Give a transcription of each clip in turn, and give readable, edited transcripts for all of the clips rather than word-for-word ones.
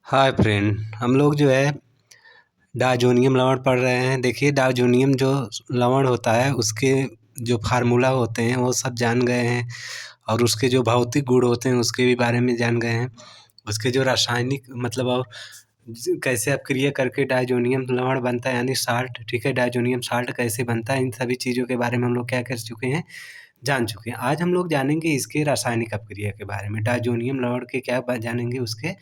Hi friend, हम लोग जो है डायजोनियम लवण पढ़ रहे हैं। देखिए, डायजोनियम जो लवण होता है उसके जो फार्मूला होते हैं वो सब जान गए हैं, और उसके जो भौतिक गुण होते हैं उसके भी बारे में जान गए हैं। उसके जो रासायनिक मतलब और कैसे अपक्रिया करके डायजोनियम लवण बनता है यानी साल्ट, ठीक है, डायजोनियम साल्ट कैसे बनता है, इन सभी चीज़ों के बारे में हम लोग क्या कर चुके हैं, जान चुके हैं। आज हम लोग जानेंगे इसके रासायनिक अपक्रिया के बारे में। डायजोनियम लवण के क्या जानेंगे, उसके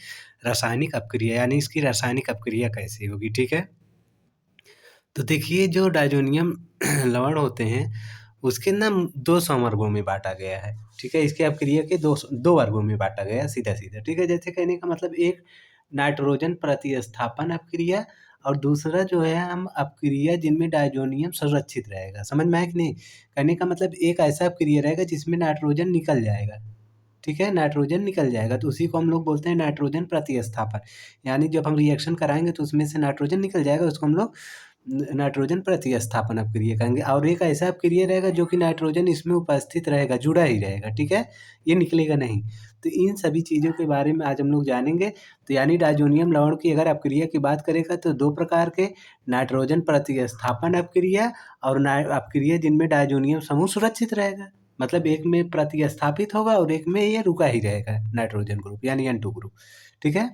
रासायनिक अपक्रिया यानी इसकी रासायनिक अपक्रिया कैसे होगी, ठीक है। तो देखिए, जो डायजोनियम लवण होते हैं उसके ना दो समवर्गों में बांटा गया है, ठीक है। इसके अपक्रिया के दो दो वर्गों में बांटा गया है, सीधा सीधा, ठीक है। जैसे कहने का मतलब एक नाइट्रोजन प्रतिस्थापन अपक्रिया और दूसरा जो है हम अपक्रिया जिनमें डायजोनियम संरक्षित रहेगा। समझ में आया कि नहीं? कहने का मतलब एक ऐसा अपक्रिया रहेगा जिसमें नाइट्रोजन निकल जाएगा, ठीक है, नाइट्रोजन निकल जाएगा, तो उसी को हम लोग बोलते हैं नाइट्रोजन प्रतिस्थापन। यानी जब हम रिएक्शन कराएंगे तो उसमें से नाइट्रोजन निकल जाएगा, उसको हम लोग नाइट्रोजन प्रतिस्थापन अपक्रिया कहेंगे। और एक ऐसा अपक्रिया रहेगा जो कि नाइट्रोजन इसमें उपस्थित रहेगा, जुड़ा ही रहेगा, ठीक है, ये निकलेगा नहीं। तो इन सभी चीज़ों के बारे में आज हम लोग जानेंगे। तो यानी डायजोनियम लवण की अगर अपक्रिया की बात करेगा तो दो प्रकार के, नाइट्रोजन प्रतिस्थापन अपक्रिया और अपक्रिया जिनमें डायजोनियम समूह सुरक्षित रहेगा। मतलब एक में प्रतिस्थापित होगा और एक में ये रुका ही रहेगा, नाइट्रोजन ग्रुप यानी N2 ग्रुप, ठीक है।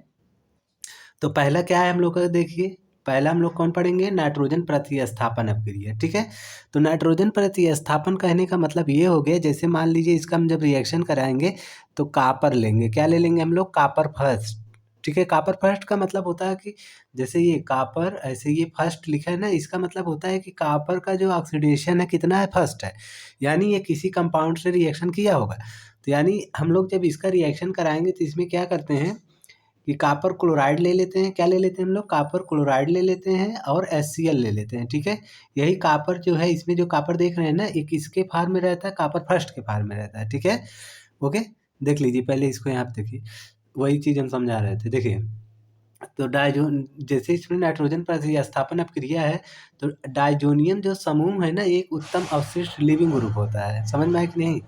तो पहला क्या है हम लोग का, देखिए पहला हम लोग कौन पढ़ेंगे, नाइट्रोजन प्रतिस्थापन अपक्रिया, ठीक है। तो नाइट्रोजन प्रतिस्थापन कहने का मतलब ये हो गया, जैसे मान लीजिए इसका हम जब रिएक्शन कराएंगे तो कापर लेंगे, क्या ले लेंगे हम लोग, कापर फर्स्ट, ठीक है। कापर फर्स्ट का मतलब होता है कि जैसे ये कापर, ऐसे ये फर्स्ट लिखा है ना, इसका मतलब होता है कि कापर का जो ऑक्सीडेशन है कितना है, फर्स्ट है, यानी ये किसी कंपाउंड से रिएक्शन किया होगा। तो यानी हम लोग जब इसका रिएक्शन कराएंगे तो इसमें क्या करते हैं कि कॉपर क्लोराइड ले लेते हैं, क्या ले लेते हैं हम लोग, कॉपर क्लोराइड ले लेते हैं और HCl ले लेते हैं, ठीक है। यही कॉपर जो है, इसमें जो कॉपर देख रहे हैं ना, एक किसके फार्म में रहता है, कॉपर फर्स्ट के फार्म में रहता है, ठीक है। ओके, देख लीजिए पहले इसको, यहाँ पे देखिए वही चीज़ हम समझा रहे थे। देखिए, तो डायजोन जैसे इसमें नाइट्रोजन प्रतिस्थापन अपक्रिया है, तो डायजोनियम जो समूह है ना, एक उत्तम अवशिष्ट लिविंग ग्रुप होता है। समझ में आया कि नहीं?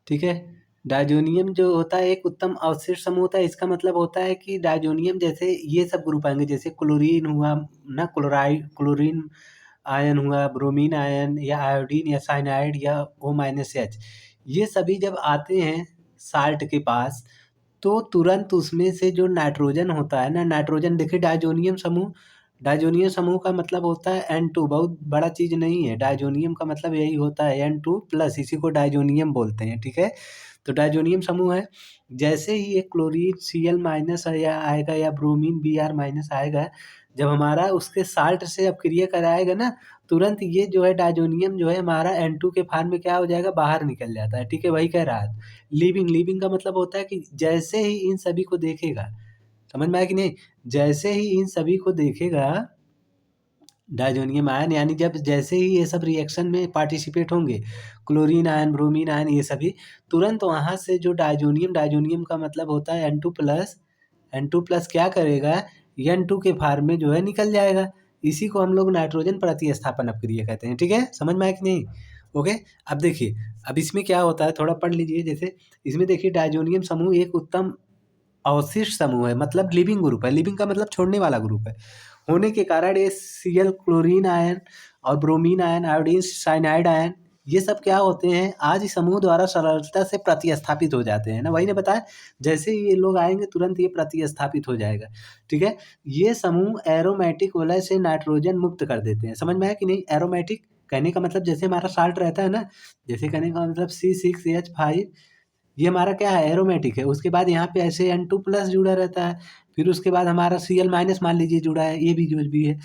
ठीक है। डायजोनियम जो होता है एक उत्तम अवशिष्ट समूह होता है। इसका मतलब होता है कि डायजोनियम जैसे ये सब ग्रुप आएंगे, जैसे क्लोरीन हुआ ना, क्लोरीन आयन हुआ, ब्रोमीन आयन या आयोडीन या साइनाइड या O-H, ये सभी जब आते हैं साल्ट के पास तो तुरंत उसमें से जो नाइट्रोजन होता है ना, नाइट्रोजन देखिए, डायजोनियम समूह का मतलब होता है N2, बहुत बड़ा चीज़ नहीं है। डायजोनियम का मतलब यही होता है N2 प्लस, इसी को डायजोनियम बोलते हैं, ठीक है। तो डायजोनियम समूह है, जैसे ही ये क्लोरीन Cl माइनस या आएगा या ब्रोमीन Br माइनस आएगा, जब हमारा उसके साल्ट से अपक्रिया कराएगा ना, तुरंत ये जो है डायजोनियम जो है हमारा N2 के फार्म में क्या हो जाएगा, बाहर निकल जाता है, ठीक है। वही कह रहा है, लिविंग का मतलब होता है कि जैसे ही इन सभी को देखेगा, समझ में आया कि नहीं, जैसे ही इन सभी को देखेगा डायजोनियम आयन, यानी जब जैसे ही ये सब रिएक्शन में पार्टिसिपेट होंगे, क्लोरीन आयन, ब्रोमीन आयन, ये सभी, तुरंत वहाँ से जो डायजोनियम का मतलब होता है N2 प्लस क्या करेगा, N2 के फार्म में जो है निकल जाएगा। इसी को हम लोग नाइट्रोजन प्रतिस्थापन अपक्रिया कहते हैं, ठीक है। समझ में आया कि नहीं? ओके। अब देखिए, अब इसमें क्या होता है, थोड़ा पढ़ लीजिए। जैसे इसमें देखिए, डायजोनियम समूह एक उत्तम अवशिष्ट समूह है, मतलब लिविंग ग्रुप है, लिविंग का मतलब छोड़ने वाला ग्रुप है, होने के कारण ये Cl क्लोरीन आयन और bromine ion, iodine cyanide ion, ये सब क्या होते हैं, आज इस समूह द्वारा सरलता से प्रतिस्थापित हो जाते हैं ना, वही ने बताया, जैसे ही ये लोग आएंगे तुरंत ये प्रतिस्थापित हो जाएगा, ठीक है। ये समूह एरोमेटिक वलय से नाइट्रोजन मुक्त कर देते हैं। समझ में आया कि नहीं? एरोमेटिक कहने का मतलब जैसे हमारा साल्ट रहता है ना, जैसे कहने का मतलब C6H5, ये हमारा क्या है, एरोमेटिक है। उसके बाद यहाँ पे ऐसे N2 प्लस जुड़ा रहता है, फिर उसके बाद हमारा Cl माइनस मान लीजिए जुड़ा है, ये भी जो भी है,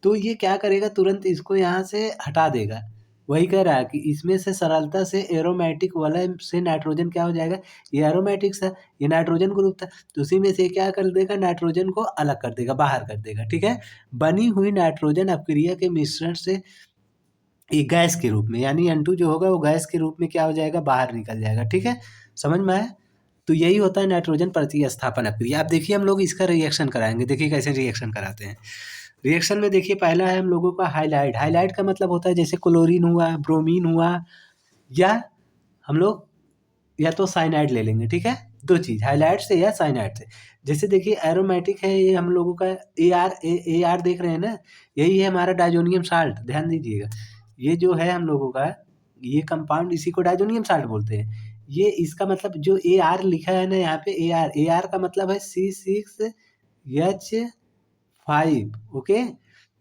तो ये क्या करेगा, तुरंत इसको यहाँ से हटा देगा। वही कह रहा है कि इसमें से सरलता से एरोमेटिक वलय से नाइट्रोजन क्या हो जाएगा, ये एरोमेटिक्स है, ये नाइट्रोजन ग्रुप था, तो उसी में से क्या कर देगा, नाइट्रोजन को अलग कर देगा, बाहर कर देगा, ठीक है। बनी हुई नाइट्रोजन अपक्रिया के मिश्रण से ये गैस के रूप में, यानी N2 जो होगा वो गैस के रूप में क्या हो जाएगा, बाहर निकल जाएगा, ठीक है। समझ में आया? तो यही होता है नाइट्रोजन प्रतिस्थापन अपक्रिया। अब देखिए, हम लोग इसका रिएक्शन कराएंगे, देखिए कैसे रिएक्शन कराते हैं। रिएक्शन में देखिए, पहला है हम लोगों का हाइलाइड। हाइलाइड का मतलब होता है जैसे क्लोरीन हुआ, ब्रोमीन हुआ, या हम लोग या तो साइनाइड ले लेंगे, ठीक है। दो चीज़, हाइलाइट से या साइनाइड से। जैसे देखिए एरोमेटिक है ये हम लोगों का AR देख रहे हैं ना, यही है हमारा डायज़ोनियम साल्ट, ध्यान दीजिएगा। ये जो है हम लोगों का ये कंपाउंड, इसी को डायज़ोनियम साल्ट बोलते हैं। ये इसका मतलब जो AR लिखा है ना यहाँ पे, AR का मतलब है C6H5, ओके?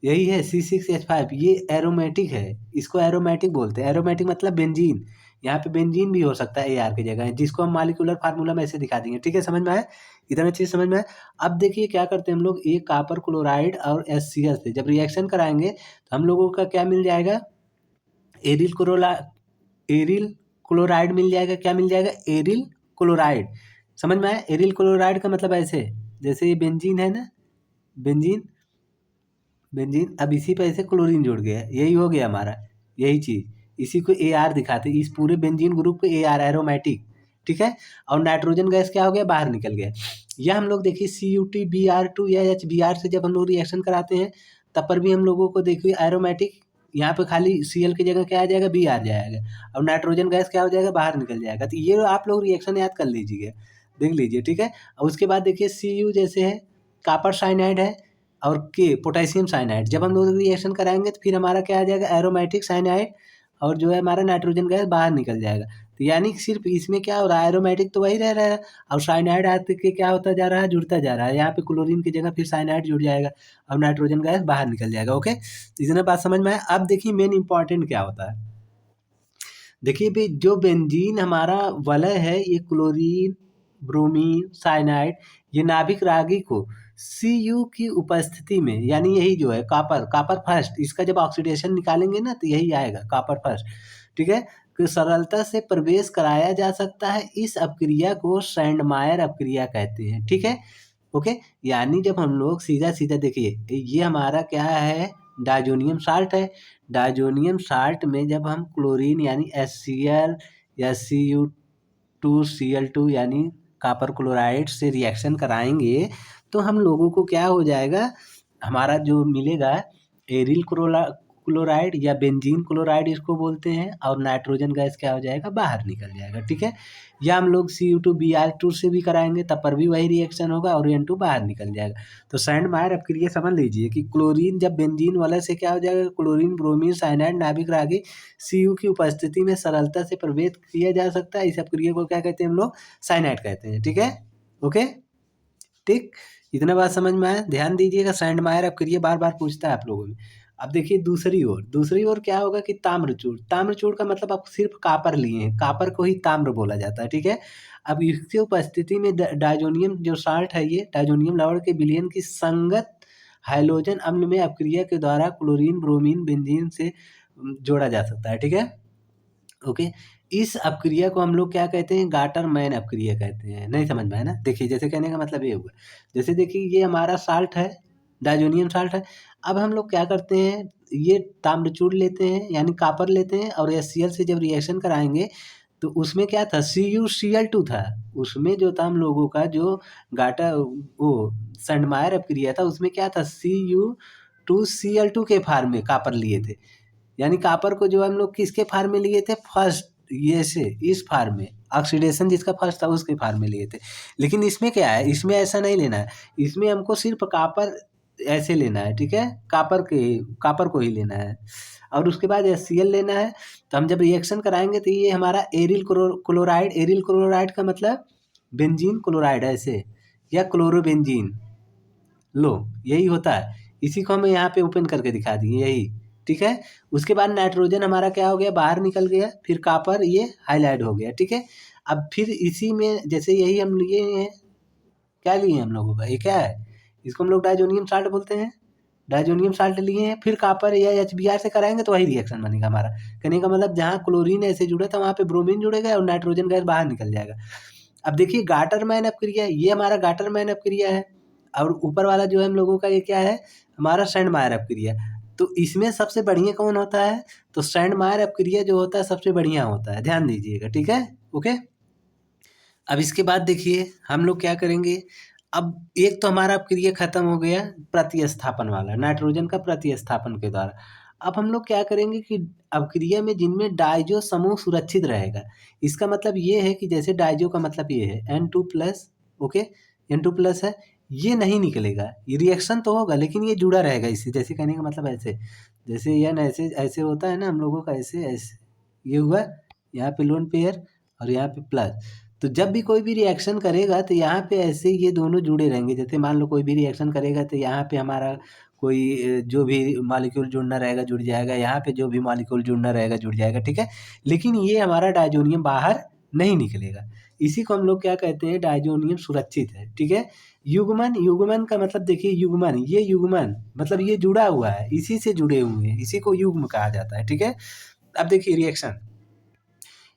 यही है C6H5, ये एरोमेटिक है, इसको एरोमेटिक बोलते हैं। एरोमेटिक मतलब बेंजीन, यहाँ पे बेंजीन भी हो सकता है AR की जगह, जिसको हम मॉलिक्यूलर फार्मूला में ऐसे दिखा देंगे। ठीक है, समझ में आया? इतना चीज़ समझ में आया? अब देखिए क्या करते हैं हम लोग, एक कॉपर क्लोराइड और HCl से जब रिएक्शन कराएँगे तो हम लोगों का क्या मिल जाएगा? एरिल क्लोरा एरिल क्लोराइड मिल जाएगा। क्या मिल जाएगा? Aryl chloride. समझ में आया? एरिल क्लोराइड का मतलब ऐसे, जैसे ये बेंजीन है ना, बेंजीन बेंजीन, अब इसी पे ऐसे क्लोरीन जुड़ गया, यही हो गया हमारा, यही चीज़। इसी को AR दिखाते हैं, इस पूरे बेंजीन ग्रुप को AR, एरोमेटिक। ठीक है, और नाइट्रोजन गैस क्या हो गया? बाहर निकल गया। या हम लोग देखिए CuTBr2 या HBr से जब हम लोग रिएक्शन कराते हैं तब पर भी हम लोगों को देखिए एरोमेटिक, यहाँ पे खाली Cl की जगह क्या आ जाएगा? B आ जाएगा, और नाइट्रोजन गैस क्या हो जाएगा? बाहर निकल जाएगा। तो ये आप लोग रिएक्शन याद कर लीजिए, देख लीजिए। ठीक है, और उसके बाद देखिए Cu जैसे है, कॉपर साइनाइड है, और के पोटेशियम साइनाइड, जब हम लोग रिएक्शन कराएंगे तो फिर हमारा क्या आ जाएगा? एरोमेटिक साइनाइड, और जो है हमारा नाइट्रोजन गैस बाहर निकल जाएगा। तो यानी कि सिर्फ इसमें क्या हो रहा है? एरोमेटिक तो वही रह रहा है, और साइनाइड आते के क्या होता जा रहा है? जुड़ता जा रहा है। यहाँ पे क्लोरीन की जगह फिर साइनाइड जुड़ जाएगा और नाइट्रोजन गैस बाहर निकल जाएगा। ओके, तो इतना बात समझ में आया? अब देखिए मेन इंपॉर्टेंट क्या होता है। देखिए भाई, जो बेंजीन हमारा वलय है, ये क्लोरीन, ब्रोमीन, साइनाइड, ये नाभिक रागी को Cu की उपस्थिति में, यानी यही जो है कॉपर फर्स्ट, इसका जब ऑक्सीडेशन निकालेंगे ना तो यही आएगा कॉपर फर्स्ट। ठीक है, तो सरलता से प्रवेश कराया जा सकता है। इस अपक्रिया को सैंडमायर अपक्रिया कहते हैं। ठीक है, ओके। यानी जब हम लोग सीधा सीधा देखिए, ये हमारा क्या है? डायजोनियम साल्ट है। डायजोनियम साल्ट में जब हम क्लोरीन यानी HCl या Cu2Cl2 यानी कॉपर क्लोराइड से रिएक्शन कराएंगे तो हम लोगों को क्या हो जाएगा? हमारा जो मिलेगा एरिल क्लोराइड या बेंजीन क्लोराइड इसको बोलते हैं, और नाइट्रोजन गैस क्या हो जाएगा? बाहर निकल जाएगा। ठीक है, या हम लोग Cu2Br2 से भी कराएंगे तब पर भी वही रिएक्शन होगा और N2 बाहर निकल जाएगा। तो सैंडमायर अपक्रिया समझ लीजिए कि क्लोरीन जब बेंजीन वाला से क्या हो जाएगा? क्लोरीन, ब्रोमीन, साइनाइड, नाभिक रागी Cu की उपस्थिति में सरलता से प्रवेश किया जा सकता है। इस अपक्रिया को क्या कहते हैं हम लोग? साइनाइड कहते हैं। ठीक है, ओके, ठीक। इतना बात समझ में आया? ध्यान दीजिएगा, सैंडमायर अपक्रिया बार बार पूछता है आप लोगों में। अब देखिए दूसरी ओर क्या होगा कि ताम्रचूड़ का मतलब आप सिर्फ कापर लिए हैं, कापर को ही ताम्र बोला जाता है। ठीक है, अब इसकी उपस्थिति में डायजोनियम जो साल्ट है, ये डायजोनियम लवण के विलयन की संगत हाइड्रोजन अम्ल में अपक्रिया के द्वारा क्लोरीन, ब्रोमीन, बेंजीन से जोड़ा जा सकता है। ठीक है, ओके। इस अपक्रिया को हम लोग क्या कहते हैं? गाटर-मैन अपक्रिया कहते हैं। नहीं समझ में आया ना? देखिए, जैसे कहने का मतलब ये हुआ, जैसे देखिए ये हमारा साल्ट है, डायज़ोनियम साल्ट है। अब हम लोग क्या करते हैं, ये ताम्रचूड़ लेते हैं यानी कॉपर लेते हैं, और HCl से जब रिएक्शन कराएँगे तो उसमें क्या था? CuCl2 था। उसमें जो था हम लोगों का जो वो सैंडमायर अपक्रिया था, उसमें क्या था? Cu2Cl2 के फॉर्म में कॉपर लिए थे। यानी कॉपर को जो हम लोग किसके फॉर्म में लिए थे? फर्स्ट, ये से इस फॉर्म में, ऑक्सीडेशन जिसका फर्स्ट था उसके फॉर्म में लिए थे। लेकिन इसमें क्या है? इसमें ऐसा नहीं लेना है, इसमें हमको सिर्फ कॉपर ऐसे लेना है। ठीक है, कॉपर को ही लेना है, और उसके बाद HCl लेना है। तो हम जब रिएक्शन कराएंगे तो ये हमारा एरिल क्लोराइड का मतलब बेंजीन क्लोराइड है ऐसे, या क्लोरोबेंजीन, लो यही होता है। इसी को हम यहाँ पे ओपन करके दिखा दिए, यही। ठीक है, उसके बाद नाइट्रोजन हमारा क्या हो गया? बाहर निकल गया, फिर कॉपर ये हाईलाइट हो गया। ठीक है, अब फिर इसी में जैसे यही हम लिए हैं, क्या लिए हैं हम लोगों का? ये क्या है? इसको हम लोग डायजोनियम साल्ट बोलते हैं। डायजोनियम साल्ट लिए हैं, फिर कॉपर या HBr से कराएंगे तो वही रिएक्शन बनेगा हमारा। कहने का मतलब जहाँ क्लोरीन ऐसे जुड़ा था वहाँ पे ब्रोमीन जुड़ेगा और नाइट्रोजन गैस बाहर निकल जाएगा। अब देखिए गाटरमैन अपक्रिया, ये हमारा गाटरमैन अपक्रिया है, और ऊपर वाला जो है हम लोगों का ये क्या है? हमारा सैंडमायर अपक्रिया। तो इसमें सबसे बढ़िया कौन होता है? तो सैंडमायर अपक्रिया जो होता है सबसे बढ़िया होता है, ध्यान दीजिएगा। ठीक है, ओके। अब इसके बाद देखिए हम लोग क्या करेंगे। अब एक तो हमारा अपक्रिया खत्म हो गया प्रतिस्थापन वाला, नाइट्रोजन का प्रतिस्थापन के द्वारा। अब हम लोग क्या करेंगे कि अवक्रिया में जिनमें डाइजो समूह सुरक्षित रहेगा, इसका मतलब ये है कि जैसे डाइजो का मतलब ये है N2+, ओके, N2+ है, ये नहीं निकलेगा, ये रिएक्शन तो होगा लेकिन ये जुड़ा रहेगा इससे। जैसे कहने का मतलब ऐसे, जैसे N ऐसे ऐसे होता है ना हम लोगों का, ऐसे ऐसे ये हुआ, यहाँ पे लोन पेयर और यहाँ पे प्लस। तो जब भी कोई भी रिएक्शन करेगा तो यहाँ पे ऐसे ये दोनों जुड़े रहेंगे। जैसे मान लो कोई भी रिएक्शन करेगा तो यहाँ पे हमारा कोई जो भी मॉलिक्यूल जुड़ना रहेगा जुड़ जाएगा, यहाँ पे जो भी मॉलिक्यूल जुड़ना रहेगा जुड़ जाएगा, ठीक है। लेकिन ये हमारा डायजोनियम बाहर नहीं निकलेगा, इसी को हम लोग क्या कहते हैं, डायजोनियम सुरक्षित है, ठीक है। युग्मन, युग्मन का मतलब देखिए, युग्मन, ये युग्मन मतलब ये जुड़ा हुआ है, इसी से जुड़े हुए हैं, इसी को युग्म कहा जाता है, ठीक है। अब देखिए रिएक्शन,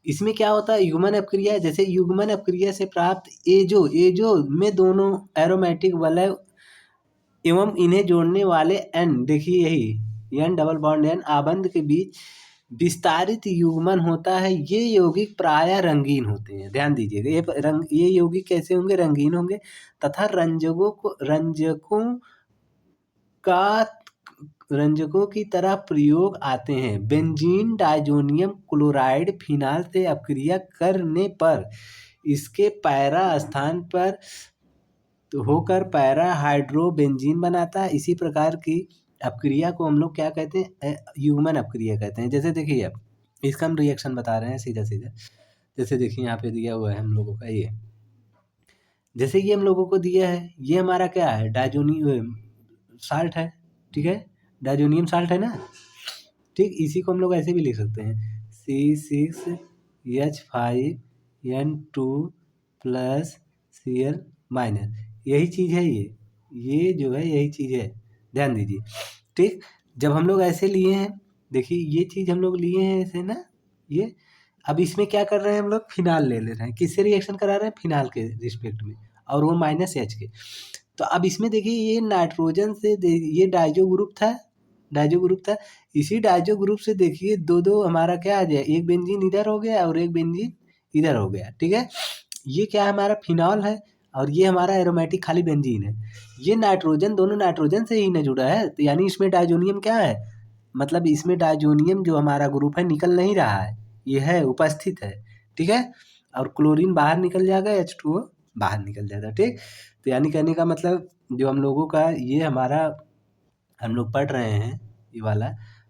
इसमें क्या होता है, युग्मन अपक्रिया, जैसे युग्मन अपक्रिया से प्राप्त एजो, एजो में दोनों एरोमेटिक वलय एवं इन्हें जोड़ने वाले एन, देखिए यही एन डबल बॉन्ड एन आबंध के बीच विस्तारित युग्मन होता है। ये यौगिक प्रायः रंगीन होते हैं, ध्यान दीजिएगा, ये यौगिक कैसे होंगे, रंगीन होंगे, तथा का रंजकों की तरह प्रयोग आते हैं। बेंजीन डाइजोनियम क्लोराइड फिनाल से अपक्रिया करने पर इसके पैरा स्थान पर तो होकर पैरा हाइड्रोबेंजीन बनाता है। इसी प्रकार की अपक्रिया को हम लोग क्या कहते हैं, युग्मन अपक्रिया कहते हैं। जैसे देखिए अब इसका हम रिएक्शन बता रहे हैं सीधा सीधा। जैसे देखिए यहाँ पे दिया हुआ है हम लोगों का ये, जैसे ये हम लोगों को दिया है, ये हमारा क्या है, डाइजोनियम साल्ट है, ठीक है, डाइजोनियम साल्ट है ना, ठीक। इसी को हम लोग ऐसे भी लिख सकते हैं, C6H5N2+Cl-, यही चीज़ है ये जो है यही चीज़ है, ध्यान दीजिए, ठीक। जब हम लोग ऐसे लिए हैं, देखिए ये चीज़ हम लोग लिए हैं ऐसे ना, ये अब इसमें क्या कर रहे हैं हम लोग, फिनाल ले रहे हैं, किससे रिएक्शन करा रहे हैं, फिनाल के रिस्पेक्ट में, और वो -H के। तो अब इसमें देखिए ये नाइट्रोजन से ये डाइजो ग्रुप था, डाइजो ग्रुप था, इसी डाइजो ग्रुप से देखिए दो दो हमारा क्या आ जाए, एक बेंजीन इधर हो गया और एक बेंजीन इधर हो गया, ठीक है। ये क्या है, हमारा फिनॉल है, और ये हमारा एरोमेटिक खाली बेंजीन है। ये नाइट्रोजन दोनों नाइट्रोजन से ही ना जुड़ा है, तो यानी इसमें डाइजोनियम क्या है, मतलब इसमें डाइजोनियम जो हमारा ग्रुप है निकल नहीं रहा है, ये है उपस्थित है, ठीक है। और क्लोरीन बाहर निकल जाएगा, H2O बाहर निकल जाएगा, ठीक। तो यानी कहने का मतलब जो हम लोगों का ये हमारा हम लोग पढ़ रहे हैं ये वाला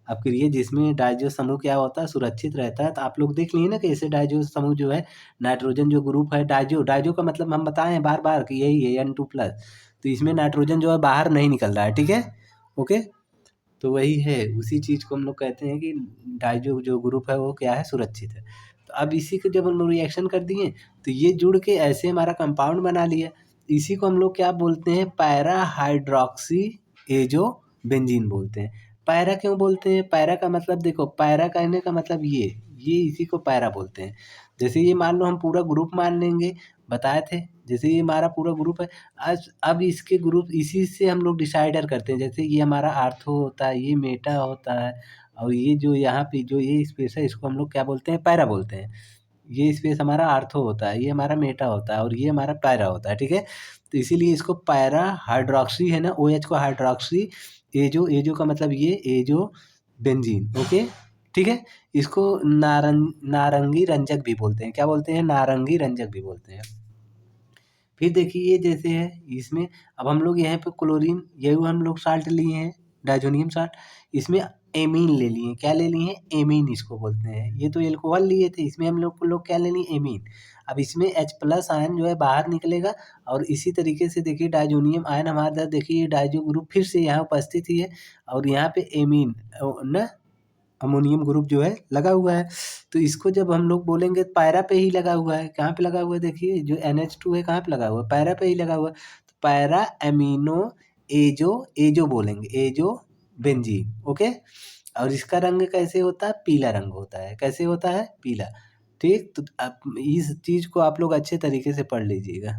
अपक्रिया, जिसमें डाइजो समूह क्या होता है, सुरक्षित रहता है। तो आप लोग देख लिए ना कि ऐसे डाइजो समूह जो है, नाइट्रोजन जो ग्रुप है, डाइजो डाइजो का मतलब हम बताए हैं बार बार कि यही है N2+, तो इसमें नाइट्रोजन जो है बाहर नहीं निकल रहा है, ठीक है, ओके। तो वही है, उसी चीज़ को हम लोग कहते हैं कि डाइजो जो ग्रुप है वो क्या है, सुरक्षित है। तो अब इसी को जब हम लोग रिएक्शन कर दिए तो ये जुड़ के ऐसे हमारा कंपाउंड बना लिया, इसी को हम लोग क्या बोलते हैं, पैरा हाइड्रोक्सी एजो बेंजीन बोलते हैं। पैरा क्यों बोलते हैं, पैरा का मतलब देखो, पैरा कहने का मतलब ये इसी को पैरा बोलते हैं। जैसे ये मान लो हम पूरा ग्रुप मान लेंगे, बताए थे, जैसे ये हमारा पूरा ग्रुप है, आज अब इसके ग्रुप इसी से हम लोग डिसाइडर करते हैं। जैसे ये हमारा आर्थो होता है, ये मेटा होता है, और ये जो यहाँ पे जो ये स्पेस है इसको हम लोग क्या बोलते हैं, पैरा बोलते हैं। ये स्पेस हमारा आर्थो होता है, ये हमारा मेटा होता है, और ये हमारा पैरा होता है, ठीक है। तो इसीलिए इसको पैरा हाइड्रोक्सी है ना, OH को हाइड्रोक्सी एजो, एजो का मतलब ये एजो बेंजीन, ओके, ठीक है। इसको नारंगी रंजक भी बोलते हैं, क्या बोलते हैं, नारंगी रंजक भी बोलते हैं। फिर देखिए ये जैसे है इसमें, अब हम लोग यहाँ पे क्लोरीन, यही हम लोग साल्ट लिए हैं, डाइजोनियम साल्ट, इसमें एमीन ले लिए, क्या ले लिए, एमीन इसको बोलते हैं। ये तो एल्कोहल लिए थे, इसमें हम लोग क्या ले लिए, एमीन। अब इसमें H+ आयन जो है बाहर निकलेगा, और इसी तरीके से देखिए डाइजोनियम आयन हमारा, देखिए डाइजो ग्रुप फिर से यहाँ उपस्थित ही है, और यहाँ पे एमीन ना अमोनियम ग्रुप जो है लगा हुआ है। तो इसको जब हम लोग बोलेंगे पैरा पे ही लगा हुआ है, कहाँ पे लगा हुआ है, देखिए जो NH2 है कहाँ पे लगा हुआ है, पैरा पे ही लगा हुआ है। तो पैरा एमिनो एजो, एजो बोलेंगे, एजो बेंजीन, ओके। और इसका रंग कैसे होता है, पीला रंग होता है, कैसे होता है, पीला, ठीक। तो आप इस चीज़ को आप लोग अच्छे तरीके से पढ़ लीजिएगा।